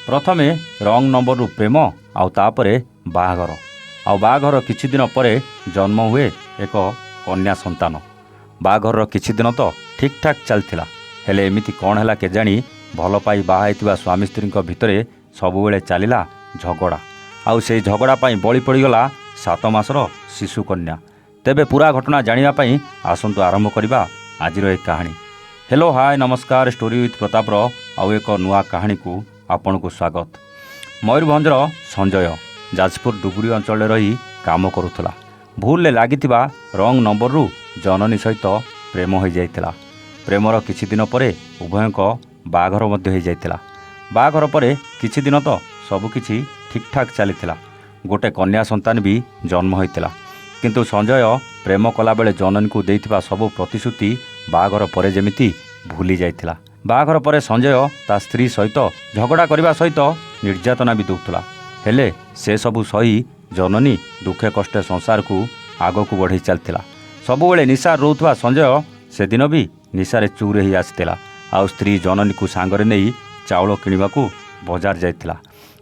प्रथमे रंग नंबर प्रेम आउ तापरे बाहाघर आउ बाहाघर किछि दिन परे जन्म हुए एक कन्या संतान। बाहाघर किछि दिन तो ठीक ठाक चलथिला, हेले एमिति कौन हैला केजाणी भल पाई बाहा हेतिबा स्वामी स्त्री भितरे सबुबेले चलिला झगड़ा। आउ से झगड़ा पाई बलि पड़गला 7 मासर शिशु कन्या। तेबे पूरा घटना जानिबा पाई आसंतु आरंभ करिबा आजिर एक कहानी। हेलो हाय नमस्कार, स्टोरी विथ प्रतापर आउ एक नुआ कहानी को आपन को स्वागत। मयूरभंजर संजय जाजपुर डुगुरी अंचल रही काम करुला। भूल लगिथिबा रंग नंबर रु जननी सहित प्रेम हो जाइतिला। प्रेमर किछि दिन परे उभयक बाहाघर मध्य हो जाइतिला। बाहाघर परे किछि दिन तो सबकिछि ठीक ठाक चलीथिला। गोटे कन्या संतान भी जन्म होइतिला। किंतु संजय प्रेम कला बेले जननी को देइथिबा सब प्रतिश्रुति बाहाघर परे जेमिति भूली जाइतिला। बाहाघर परे संजय ता स्त्री सहित झगड़ा करने सहित निर्यातना भी दौला। हेले से सबू सही जननी दुखे कष्टे संसार को आग को बढ़ई चलता। सबुबले निशार रोथुआ संजय से दिन भी निशारे चूर ही आसीला। आउ स्त्री जननी को सांगरे नहीं चाउल किणवाकू बजार जाइतिला।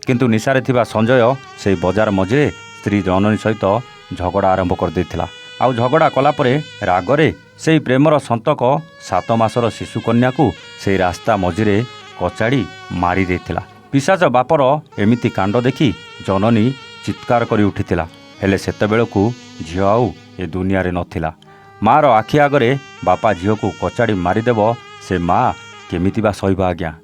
किंतु निशारे थिबा संजय से बजार मझे स्त्री जननी सहित झगड़ा आरंभ कर देथिला। आउ झगड़ा कला परे रागरे से प्रेमर संतक 7 मासर शिशु कन्या को से रास्ता मझिरे कचाड़ी मारी देथिला। पिशाच बापर एमिति कांड देखी जननी चित्कार करी उठिथिला। हेले सेतेबेलकू झियो आउ ए दुनिया रे नथिला। मार आखि आगरे बापा झियो को कचाड़ी मारिदेव से माँ केमिति बा सहिबा आज्ञा।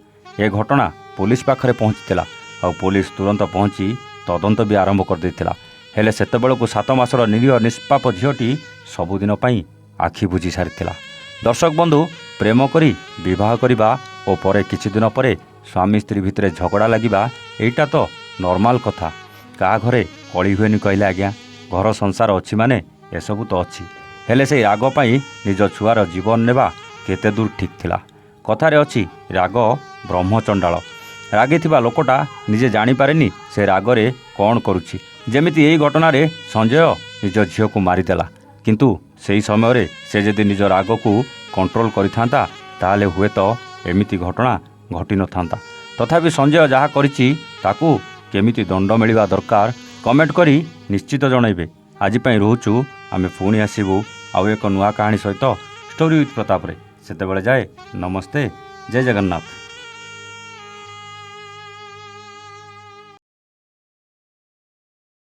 ए घटना पुलिस पाखरे पहुँचीला। आउ पुलिस तुरंत पहुँची तदंत भी आरंभ कर देथिला। हेले सेतेबेलकू 7 मासर निरीह निष्पाप झियोटी सबुदिन पाई आखि बुझी सारिथिला। दर्शक बंधु, प्रेम करी विवाह करिबा ओ परे किछि दिन परे स्वामी स्त्री भितरे झगड़ा लागिबा एइटा तो नॉर्मल कथा। का घरे कଳି हुएनि कहले आज्ञा। घर संसार अछि माने एसबु तो अछि। हेले से राग पाई निज छुआर जीवन नेबा केते दूर ठीक थिला। कथारे अछि राग ब्रह्मचंडाल। रागिथिबा लोकटा निजे जानी पारेनी से रागरे कौन करुछि। जेमिति एई घटना रे संजय निज झियो को मारिदेला। किंतु सेई समय से जदि निज राग को कंट्रोल करिथांता ताले हुए तो एमिति घटना घटी न थांता। तथापि संजय जहाँ करिछि ताकू केमिति दंड मिलिबा दरकार कमेंट करी निश्चित जनइबे। आज पई रोचु आमे पुणी आसीबु आउ एक नुआ कहानी सहित स्टोरी विथ प्रताप रे। सेतेबेले जाए नमस्ते, जय जगन्नाथ।